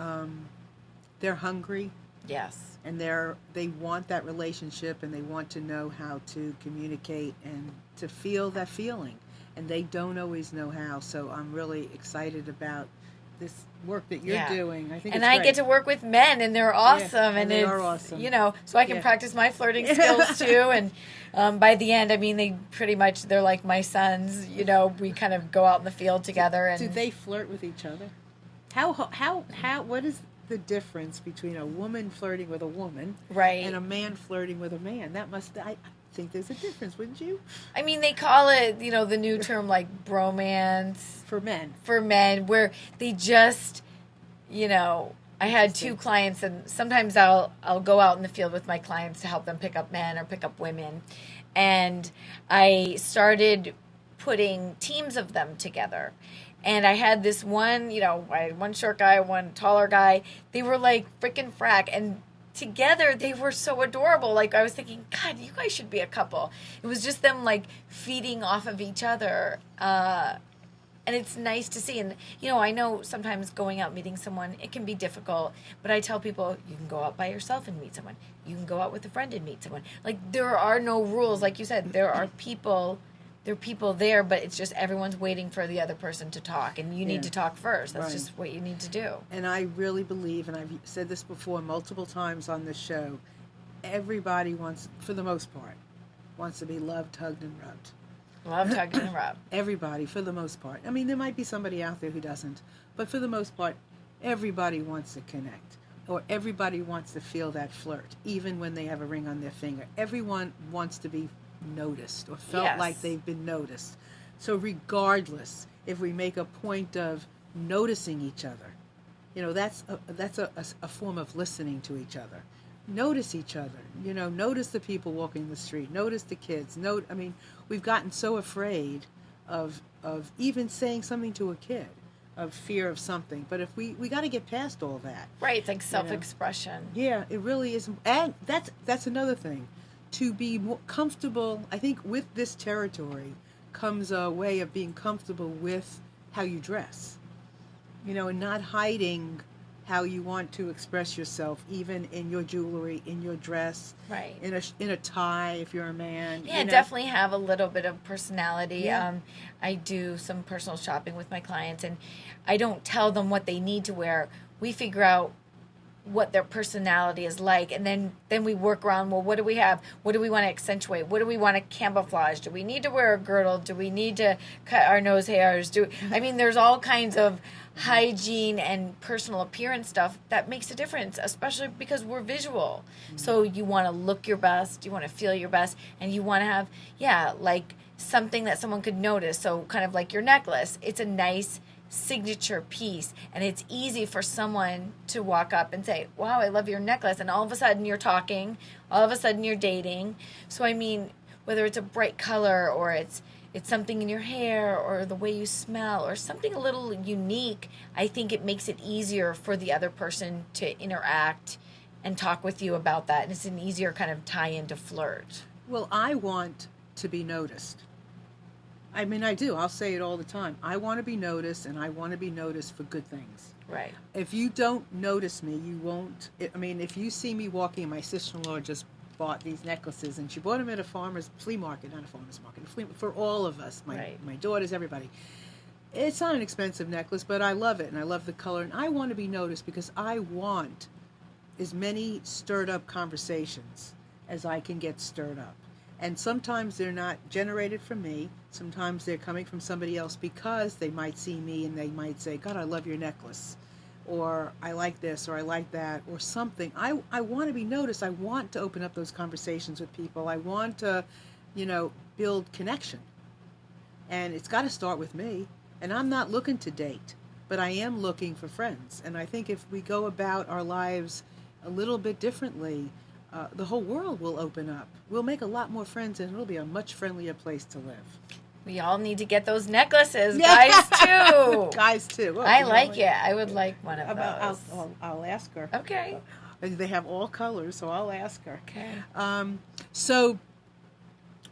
they're hungry. Yes. And they want that relationship, and they want to know how to communicate and to feel that feeling, and they don't always know how. So I'm really excited about this work that you're doing. I think and it's I great. get to work with men, and they're awesome, and they it's, are awesome. So I can practice my flirting skills too. And by the end, I mean, they're like my sons. We kind of go out in the field together. And do they flirt with each other? What is the difference between a woman flirting with a woman, right, and a man flirting with a man? I think there's a difference, wouldn't you? I mean, they call it, the new term like bromance for men. Where they just, I had 2 clients, and sometimes I'll go out in the field with my clients to help them pick up men or pick up women, and I started putting teams of them together. And I had this one, I had one short guy, one taller guy. They were like freaking frack. And together they were so adorable. Like, I was thinking, God, you guys should be a couple. It was just them like feeding off of each other. And it's nice to see. And, I know sometimes going out meeting someone, it can be difficult. But I tell people, you can go out by yourself and meet someone. You can go out with a friend and meet someone. Like, there are no rules. Like you said, there are people there, but it's just everyone's waiting for the other person to talk, and you need to talk first. That's just what you need to do. And I really believe, and I've said this before multiple times on this show, everybody wants, for the most part, wants to be loved, hugged, and rubbed. Loved, hugged, and rubbed. Everybody, for the most part. I mean, there might be somebody out there who doesn't, but for the most part, everybody wants to connect, or everybody wants to feel that flirt, even when they have a ring on their finger. Everyone wants to be noticed or felt like they've been noticed. So regardless, if we make a point of noticing each other, that's a form of listening to each other. Notice each other, notice the people walking the street, notice the kids. We've gotten so afraid of even saying something to a kid, of fear of something. But if we got to get past all that. Right, it's like self-expression. Yeah, it really is. And that's another thing. To be more comfortable, I think, with this territory comes a way of being comfortable with how you dress, and not hiding how you want to express yourself, even in your jewelry, in your dress, right, in a tie if you're a man. Yeah, definitely have a little bit of personality. Yeah. I do some personal shopping with my clients, and I don't tell them what they need to wear. We figure out what their personality is like, and then we work around, well, what do we have? What do we want to accentuate? What do we want to camouflage? Do we need to wear a girdle? Do we need to cut our nose hairs? There's all kinds of hygiene and personal appearance stuff that makes a difference, especially because we're visual. So you want to look your best, you want to feel your best, and you want to have, like something that someone could notice. So kind of like your necklace. It's a nice signature piece, and it's easy for someone to walk up and say, wow, I love your necklace, and all of a sudden you're talking, all of a sudden you're dating. So whether it's a bright color, or it's something in your hair, or the way you smell, or something a little unique, I think it makes it easier for the other person to interact and talk with you about that, and it's an easier kind of tie into flirt. Well, I want to be noticed. I do. I'll say it all the time. I want to be noticed, and I want to be noticed for good things. Right. If you don't notice me, you won't. If you see me walking, my sister-in-law just bought these necklaces, and she bought them at a flea market, for all of us, my daughters, everybody. It's not an expensive necklace, but I love it, and I love the color, and I want to be noticed because I want as many stirred-up conversations as I can get stirred up. And sometimes they're not generated from me. Sometimes they're coming from somebody else because they might see me and they might say, God, I love your necklace. Or I like this, or I like that, or something. I want to be noticed. I want to open up those conversations with people. I want to, build connection. And it's got to start with me. And I'm not looking to date, but I am looking for friends. And I think if we go about our lives a little bit differently, the whole world will open up. We'll make a lot more friends, and it'll be a much friendlier place to live. We all need to get those necklaces, guys, too. Guys, too. Well, I like it. I would like one of those. I'll ask her. Okay. They have all colors, so I'll ask her. Okay. So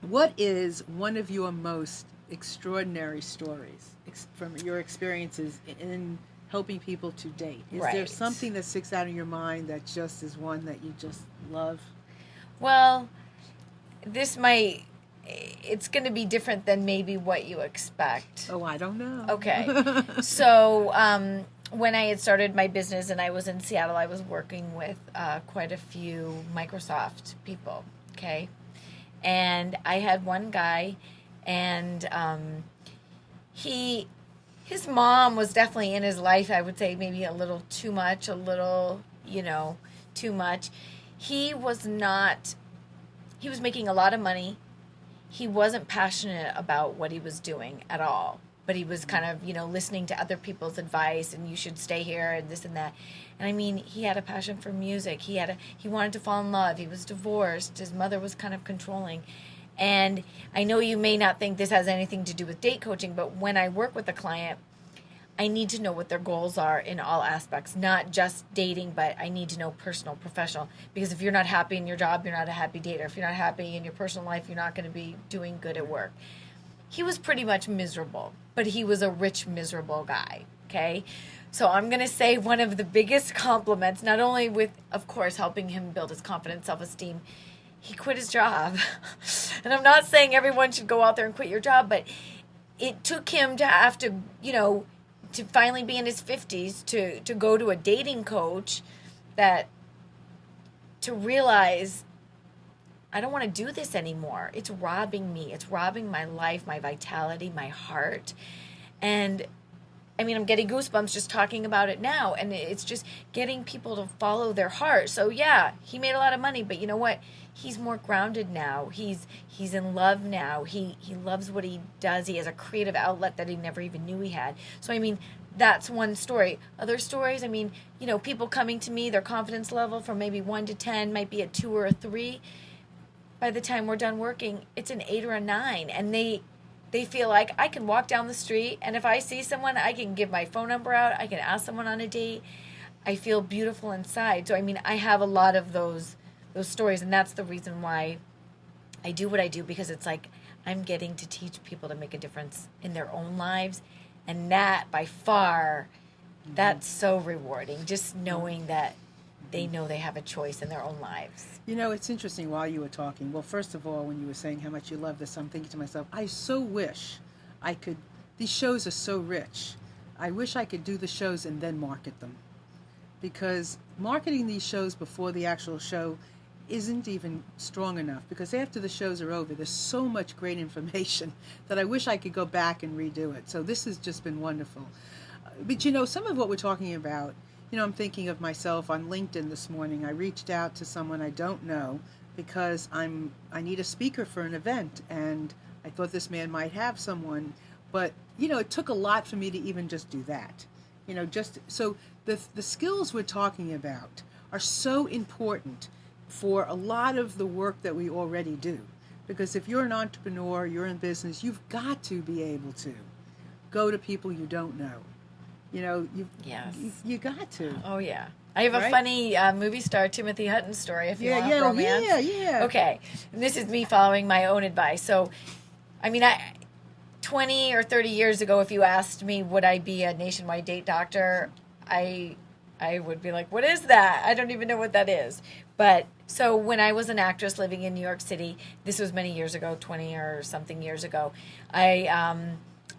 what is one of your most extraordinary stories from your experiences in helping people to date. Is there Right. something that sticks out in your mind that just is one that you just love? Well, this might, it's going to be different than maybe what you expect. Oh, I don't know. Okay. So, when I had started my business and I was in Seattle, I was working with quite a few Microsoft people, okay? And I had one guy, and his mom was definitely in his life, I would say maybe a little too much, too much. He was making a lot of money. He wasn't passionate about what he was doing at all, but he was kind of, listening to other people's advice, and you should stay here and this and that. And I mean, he had a passion for music. He wanted to fall in love. He was divorced. His mother was kind of controlling. And I know you may not think this has anything to do with date coaching, but when I work with a client, I need to know what their goals are in all aspects, not just dating, but I need to know personal, professional. Because if you're not happy in your job, you're not a happy dater. If you're not happy in your personal life, you're not going to be doing good at work. He was pretty much miserable, but he was a rich, miserable guy, okay? So I'm going to say one of the biggest compliments, not only with, of course, helping him build his confidence, self-esteem, he quit his job. And I'm not saying everyone should go out there and quit your job, but it took him to have to, to finally be in his 50s to go to a dating coach to realize I don't want to do this anymore. It's robbing me. It's robbing my life, my vitality, my heart. And I mean, I'm getting goosebumps just talking about it now. And it's just getting people to follow their heart. So yeah, he made a lot of money, but you know what? He's more grounded now. He's in love now. He loves what he does. He has a creative outlet that he never even knew he had. So I mean, that's one story. Other stories, I mean, people coming to me, their confidence level from maybe 1 to 10 might be a 2 or a 3. By the time we're done working, it's an 8 or a 9. And they feel like I can walk down the street, and if I see someone, I can give my phone number out. I can ask someone on a date. I feel beautiful inside. So, I mean, I have a lot of those stories, and that's the reason why I do what I do, because it's like I'm getting to teach people to make a difference in their own lives. And that, by far, that's so rewarding, just knowing that they know they have a choice in their own lives. It's interesting while you were talking. Well, first of all, when you were saying how much you love this, I'm thinking to myself, I so wish I could, these shows are so rich. I wish I could do the shows and then market them. Because marketing these shows before the actual show isn't even strong enough, because after the shows are over, there's so much great information that I wish I could go back and redo it. So this has just been wonderful. But some of what we're talking about, I'm thinking of myself on LinkedIn this morning. I reached out to someone I don't know because I need a speaker for an event, and I thought this man might have someone, but it took a lot for me to even just do that. Just so the skills we're talking about are so important for a lot of the work that we already do. Because if you're an entrepreneur, you're in business, you've got to be able to go to people you don't know. Yes. You got to. Oh, yeah. I have a funny movie star Timothy Hutton story if you want romance. Yeah. Okay. And this is me following my own advice. So, I mean, 20 or 30 years ago, if you asked me would I be a nationwide date doctor, I would be like, what is that? I don't even know what that is. But so when I was an actress living in New York City, this was many years ago, 20 or something years ago,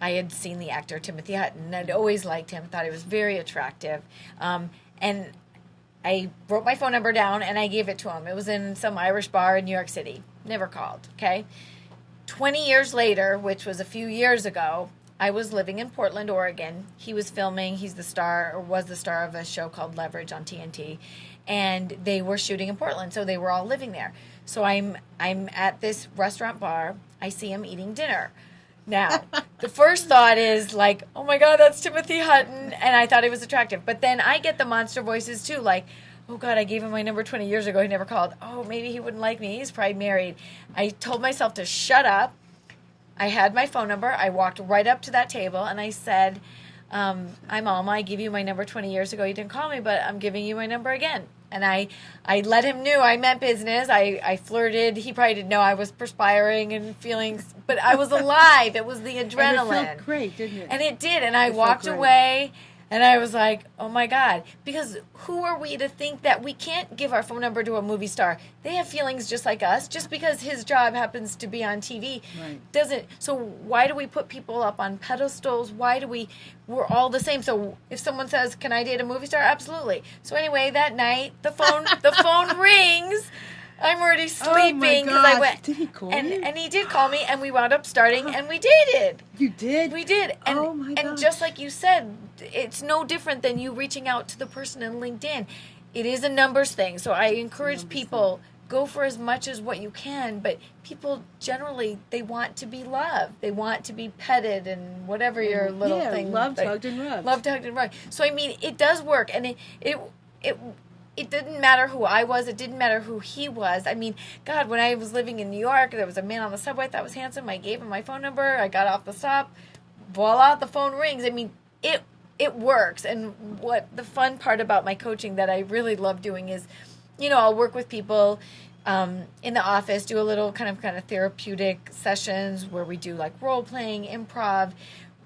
I had seen the actor Timothy Hutton, and I'd always liked him, thought he was very attractive. And I wrote my phone number down, and I gave it to him. It was in some Irish bar in New York City. Never called, okay? 20 years later, which was a few years ago, I was living in Portland, Oregon. He was filming. He's the star, or was the star of a show called Leverage on TNT. And they were shooting in Portland, so they were all living there. So I'm at this restaurant bar. I see him eating dinner. Now, the first thought is like, oh my God, that's Timothy Hutton, and I thought he was attractive. But then I get the monster voices too, like, oh God, I gave him my number 20 years ago, he never called. Oh, maybe he wouldn't like me, he's probably married. I told myself to shut up. I had my phone number, I walked right up to that table, and I said, I'm Alma, I gave you my number 20 years ago, you didn't call me, but I'm giving you my number again. And I let him know I meant business. I flirted. He probably didn't know I was perspiring and feeling, but I was alive. It was the adrenaline. And it felt great, didn't it? And it did. And I walked away. And I was like, oh my God. Because who are we to think that we can't give our phone number to a movie star? They have feelings just like us. Just because his job happens to be on TV doesn't. So why do we put people up on pedestals? We're all the same. So if someone says, can I date a movie star? Absolutely. So anyway, that night, the phone rings. I'm already sleeping because I went. Did he call and, you? And he did call me, and we wound up starting, and we dated. You did? We did. And, oh my gosh. And just like you said, it's no different than you reaching out to the person in LinkedIn. It is a numbers thing. So I encourage people, go for as much as what you can. But people generally, they want to be loved. They want to be petted and whatever your little thing. Loved, hugged, and rubbed. Loved, hugged, and rubbed. So, I mean, it does work. And it didn't matter who I was. It didn't matter who he was. I mean, God, when I was living in New York, there was a man on the subway I thought was handsome. I gave him my phone number. I got off the stop. Voila, the phone rings. I mean, it works. And what the fun part about my coaching that I really love doing is, I'll work with people in the office, do a little kind of therapeutic sessions where we do like role playing, improv,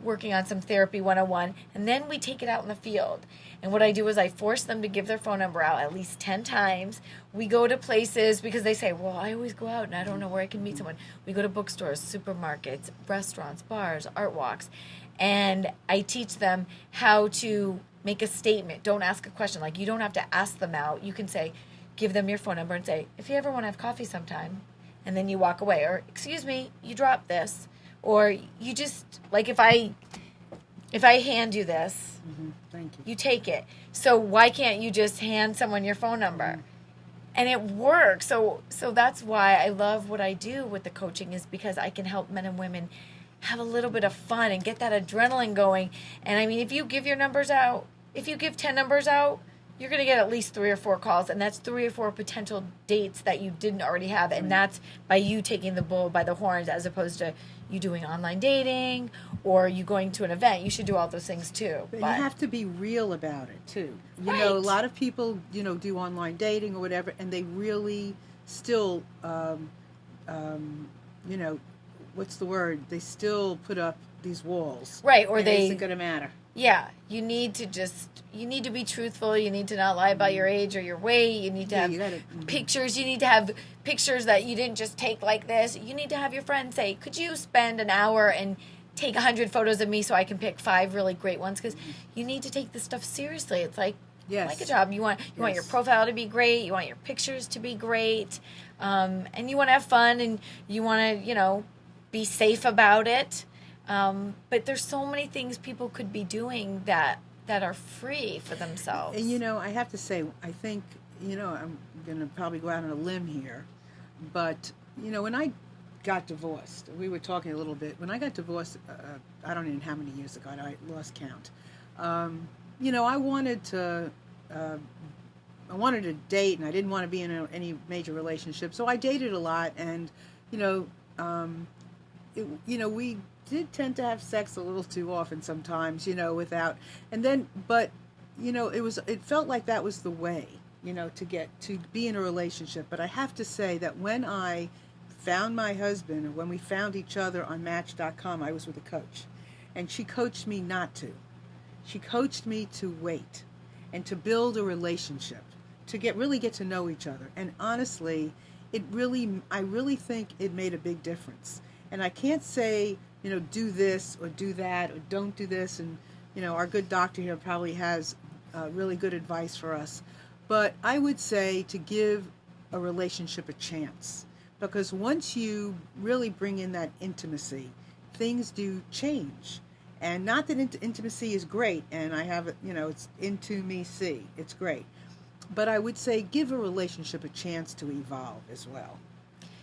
working on some therapy 101, and then we take it out in the field. And what I do is I force them to give their phone number out at least 10 times. We go to places because they say, well, I always go out and I don't know where I can meet someone. We go to bookstores, supermarkets, restaurants, bars, art walks. And I teach them how to make a statement. Don't ask a question. Like, you don't have to ask them out. You can say, give them your phone number and say, if you ever want to have coffee sometime, and then you walk away. Or, excuse me, you dropped this. Or you just, like if I hand you this, thank you. You take it. So why can't you just hand someone your phone number? And it works. So that's why I love what I do with the coaching, is because I can help men and women have a little bit of fun and get that adrenaline going. And I mean, if you give your numbers out, if you give 10 numbers out, you're going to get at least 3 or 4 calls, and that's 3 or 4 potential dates that you didn't already have, and that's by you taking the bull by the horns, as opposed to you doing online dating or you going to an event. You should do all those things too. But you have to be real about it too. You know, a lot of people, do online dating or whatever, and they really still, what's the word? They still put up these walls. Right, or it isn't going to matter. Yeah, you need to be truthful. You need to not lie about your age or your weight. You need to have pictures. You need to have pictures that you didn't just take like this. You need to have your friend say, could you spend an hour and take 100 photos of me so I can pick 5 really great ones? Because you need to take this stuff seriously. It's like a job. You want your profile to be great. You want your pictures to be great. And you want to have fun, and you want to, be safe about it. But there's so many things people could be doing that are free for themselves. And I have to say, I think, I'm going to probably go out on a limb here, but, when I got divorced, we were talking a little bit, when I got divorced, I don't even know how many years ago, I lost count. I wanted to date, and I didn't want to be in any major relationship, so I dated a lot, and, we did tend to have sex a little too often sometimes, without, and then, but, it felt like that was the way, to be in a relationship. But I have to say that when I found my husband, or when we found each other on Match.com, I was with a coach, and she coached me not to. She coached me to wait and to build a relationship, to really get to know each other. And honestly, I really think it made a big difference. And I can't say, do this or do that, or don't do this. And, our good doctor here probably has really good advice for us. But I would say to give a relationship a chance. Because once you really bring in that intimacy, things do change. And not that intimacy is great, and I have, it's into me see, it's great. But I would say give a relationship a chance to evolve as well.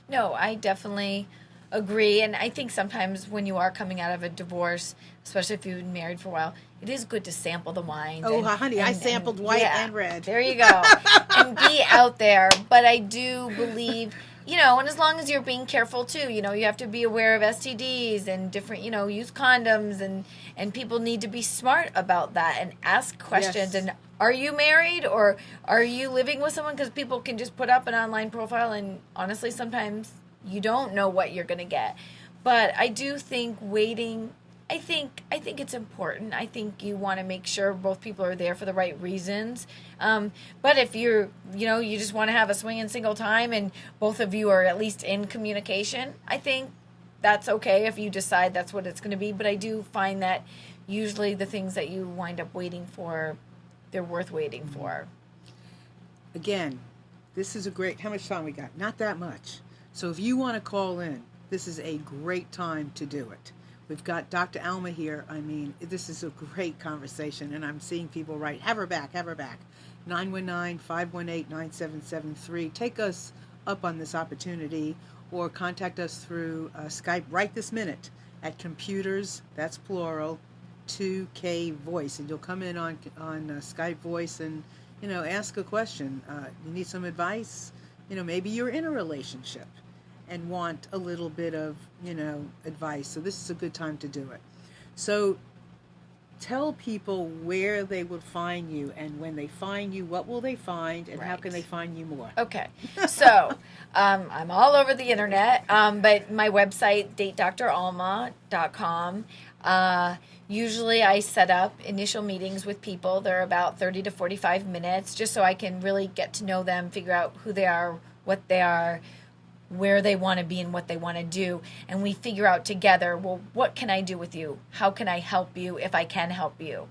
No, I definitely agree. And I think sometimes when you are coming out of a divorce, especially if you've been married for a while, it is good to sample the wine. Oh, honey, I sampled white and red. There you go. And be out there. But I do believe, and as long as you're being careful too, you have to be aware of STDs and different, use condoms, and people need to be smart about that and ask questions. Yes. And are you married, or are you living with someone? Because people can just put up an online profile, and honestly, sometimes you don't know what you're going to get. But I do think waiting I think it's important. I think you want to make sure both people are there for the right reasons. But if you just want to have a swinging single time and both of you are at least in communication, I think that's okay if you decide that's what it's going to be. But I do find that usually the things that you wind up waiting for, they're worth waiting for. Again, this is a great, how much time we got? Not that much. So if you want to call in, this is a great time to do it. We've got Dr. Alma here. I mean, this is a great conversation, and I'm seeing people write, have her back, have her back. 919-518-9773. Take us up on this opportunity, or contact us through Skype right this minute at computers, that's plural, 2K Voice. And you'll come in on Skype Voice and, ask a question. You need some advice? Maybe you're in a relationship and want a little bit of, advice. So this is a good time to do it. So tell people where they will find you, and when they find you, what will they find, and how can they find you more? Okay. So I'm all over the internet, but my website, datedralma.com. Usually I set up initial meetings with people. They're about 30 to 45 minutes, just so I can really get to know them, figure out who they are, what they are, where they want to be, and what they want to do. And we figure out together, well, what can I do with you? How can I help you if I can help you?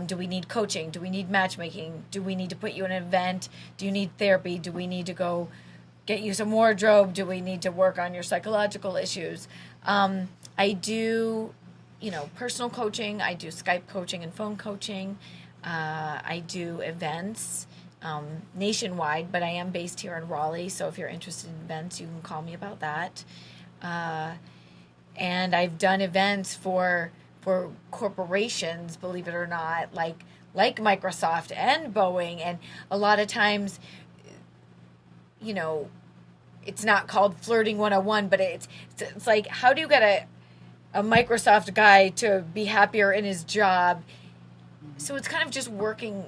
Do we need coaching? Do we need matchmaking? Do we need to put you in an event? Do you need therapy? Do we need to go get you some wardrobe? Do we need to work on your psychological issues? I do, personal coaching. I do Skype coaching and phone coaching. I do events nationwide, but I am based here in Raleigh, so if you're interested in events, you can call me about that. And I've done events for corporations, believe it or not, like Microsoft and Boeing, and a lot of times, it's not called Flirting 101, but it's like, how do you get a Microsoft guy to be happier in his job? So it's kind of just working,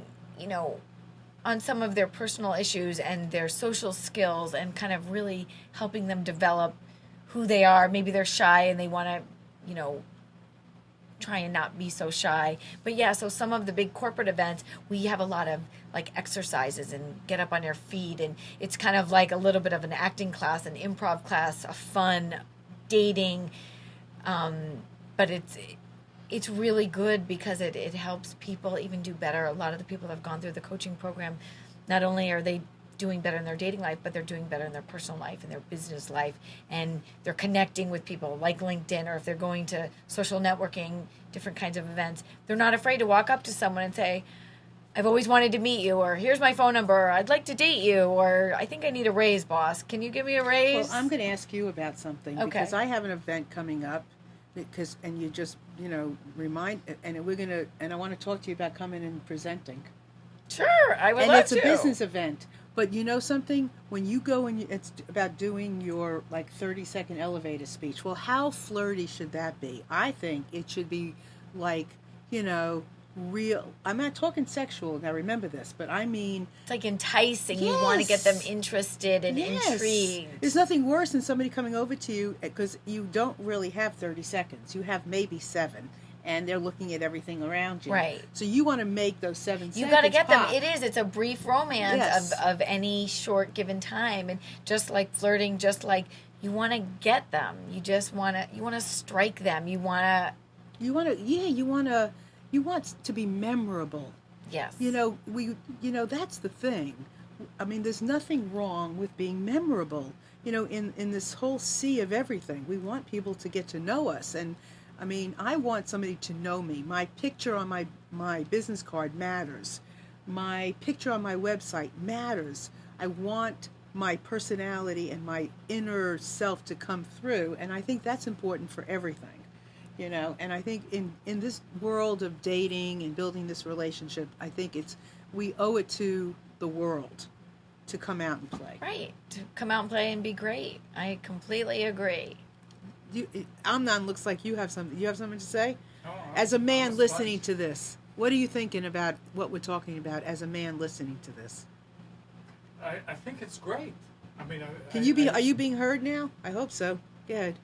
on some of their personal issues and their social skills, and kind of really helping them develop who they are. Maybe they're shy and they want to, try and not be so shy. But yeah, so some of the big corporate events, we have a lot of like exercises and get up on your feet, and it's kind of like a little bit of an acting class, an improv class, a fun dating. But it's really good because it helps people even do better. A lot of the people that have gone through the coaching program, not only are they doing better in their dating life, but they're doing better in their personal life and their business life, and they're connecting with people like LinkedIn, or if they're going to social networking, different kinds of events, they're not afraid to walk up to someone and say, I've always wanted to meet you, or here's my phone number, I'd like to date you, or I think I need a raise, boss. Can you give me a raise? Well, I'm going to ask you about something, because I have an event coming up. And you just, remind, and I want to talk to you about coming and presenting. Sure, I would love to. And it's a business event. But you know something? When you go and it's about doing your 30-second elevator speech. Well, how flirty should that be? I think it should be real. I'm not talking sexual, now remember this, but I mean, it's like enticing. Yes. You want to get them interested and intrigued. There's nothing worse than somebody coming over to you, because you don't really have 30 seconds. You have maybe 7, and they're looking at everything around you. Right. So you want to make those 7 seconds. You got to get pop. them. It's a brief romance of any short given time, and just like flirting, just like you want to get them. You just want to strike them. You want to be memorable. Yes. That's the thing. I mean, there's nothing wrong with being memorable. In this whole sea of everything, we want people to get to know us. And I mean, I want somebody to know me. My picture on my business card matters. My picture on my website matters. I want my personality and my inner self to come through. And I think that's important for everything. And I think in this world of dating and building this relationship, I think we owe it to the world to come out and play. Right. To come out and play and be great. I completely agree. Amnon, looks like you have something. You have something to say? As a man listening to this, what are you thinking about what we're talking about as a man listening to this? I think it's great. I mean, are you being heard now? I hope so. Go ahead.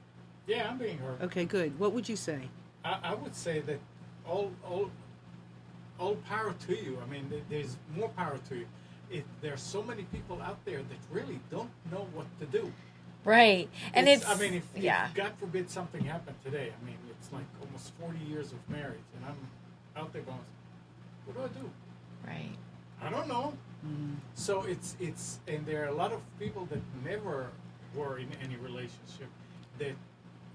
Yeah, I'm being heard. Okay, good. What would you say? I would say that all power to you. I mean, there's more power to you. There's so many people out there that really don't know what to do. Right. And it's I mean, if God forbid something happened today, I mean, it's like almost 40 years of marriage, and I'm out there going, what do I do? Right. I don't know. Mm-hmm. So it's and there are a lot of people that never were in any relationship that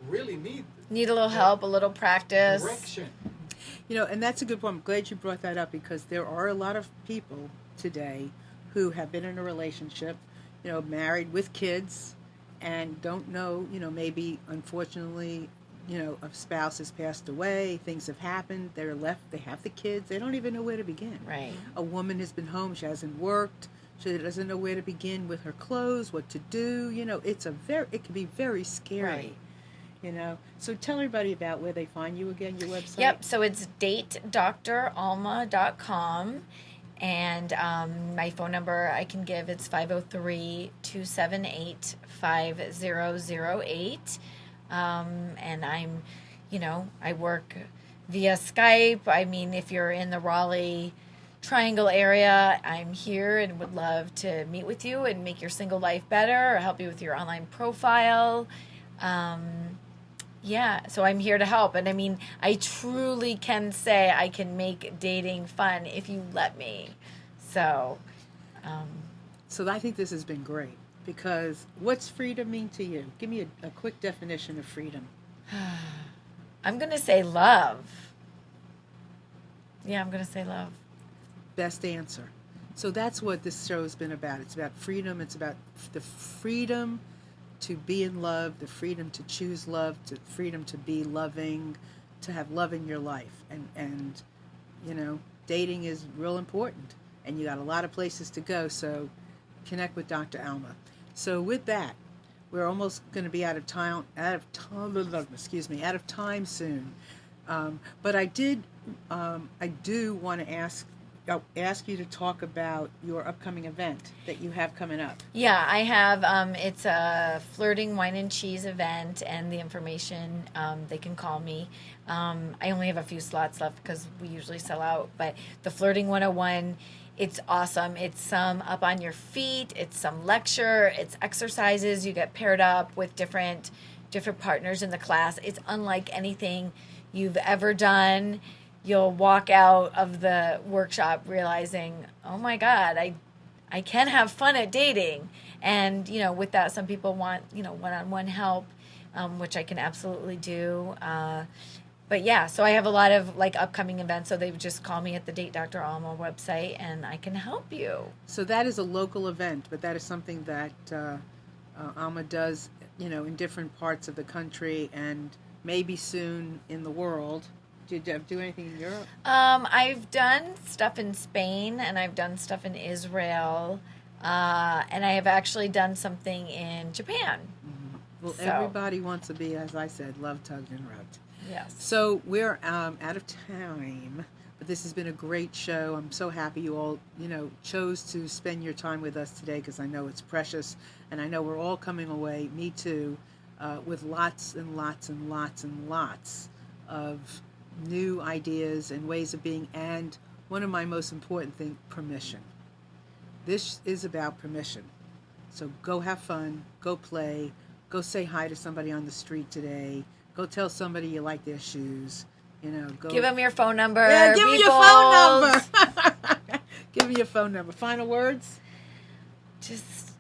really need a little help, a little practice. direction. You know, and that's a good point. I'm glad you brought that up because there are a lot of people today who have been in a relationship, you know, married with kids and don't know, you know, maybe unfortunately, you know, a spouse has passed away, things have happened, they're left, they have the kids, they don't even know where to begin. Right. A woman has been home, she hasn't worked, she doesn't know where to begin with her clothes, what to do, you know, it can be very scary. Right. You know, so tell everybody about where they find you again, your website. Yep, so it's datedralma.com. And my phone number I can give, it's 503-278-5008. And I'm, you know, I work via Skype. I mean, if you're in the Raleigh Triangle area, I'm here and would love to meet with you and make your single life better or help you with your online profile. Yeah, so I'm here to help. And I mean, I truly can say I can make dating fun if you let me. So I think this has been great because what's freedom mean to you? Give me a quick definition of freedom. I'm going to say love. Yeah, I'm going to say love. Best answer. So that's what this show has been about. It's about freedom. It's about the freedom to be in love, the freedom to choose love, the freedom to be loving, to have love in your life. And you know, dating is real important. And you got a lot of places to go, so connect with Dr. Alma. So with that, we're almost going to be out of time soon. But I do want to ask you to talk about your upcoming event that you have coming up. Yeah, I have. It's a Flirting Wine and Cheese event, and the information, they can call me. I only have a few slots left because we usually sell out. But the Flirting 101, it's awesome. It's some up on your feet. It's some lecture. It's exercises. You get paired up with different partners in the class. It's unlike anything you've ever done. You'll walk out of the workshop realizing, oh my God, I can have fun at dating. And, you know, with that, some people want, you know, one-on-one help, which I can absolutely do. But yeah, so I have a lot of like upcoming events. So they would just call me at the Date Dr. Alma website and I can help you. So that is a local event, but that is something that Alma does, you know, in different parts of the country and maybe soon in the world. Did you do anything in Europe? I've done stuff in Spain and I've done stuff in Israel. And I have actually done something in Japan. Mm-hmm. Well, So. Everybody wants to be, as I said, loved, tugged, and rubbed. Yes. So we're out of time, but this has been a great show. I'm so happy you all, you know, chose to spend your time with us today because I know it's precious, and I know we're all coming away, me too, with lots and lots and lots and lots of new ideas and ways of being, and one of my most important things, permission. This is about permission. So go have fun, go play, go say hi to somebody on the street today, go tell somebody you like their shoes, you know, go Give them your phone number. Yeah, give me your phone number. Give me your phone number. Final words? Just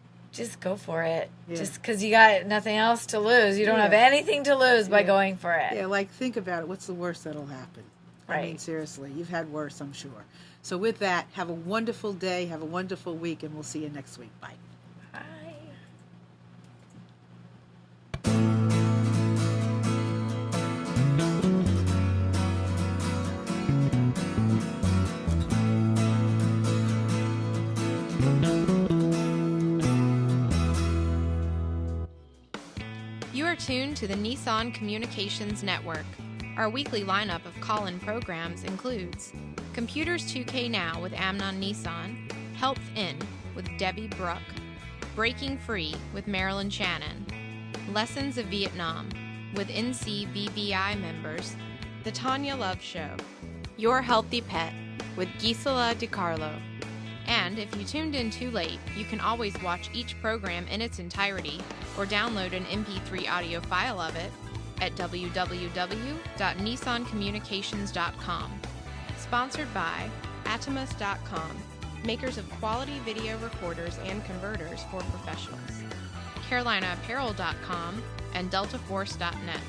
go for it. Yeah. Just because you got nothing else to lose. You don't have anything to lose by going for it. Yeah, like think about it. What's the worst that'll happen? I mean, Right. seriously, you've had worse, I'm sure. So with that, have a wonderful day, have a wonderful week, and we'll see you next week. Bye. Bye. You are tuned to the Nissan Communications Network. Our weekly lineup of call-in programs includes Computers 2K Now with Amnon Nissan, Health In with Debbie Bruck, Breaking Free with Marilyn Shannon, Lessons of Vietnam with NCBVI members, The Tanya Love Show, Your Healthy Pet with Gisela DiCarlo. And if you tuned in too late, you can always watch each program in its entirety or download an MP3 audio file of it at www.nissancommunications.com. Sponsored by Atomus.com, makers of quality video recorders and converters for professionals, CarolinaApparel.com, and DeltaForce.net.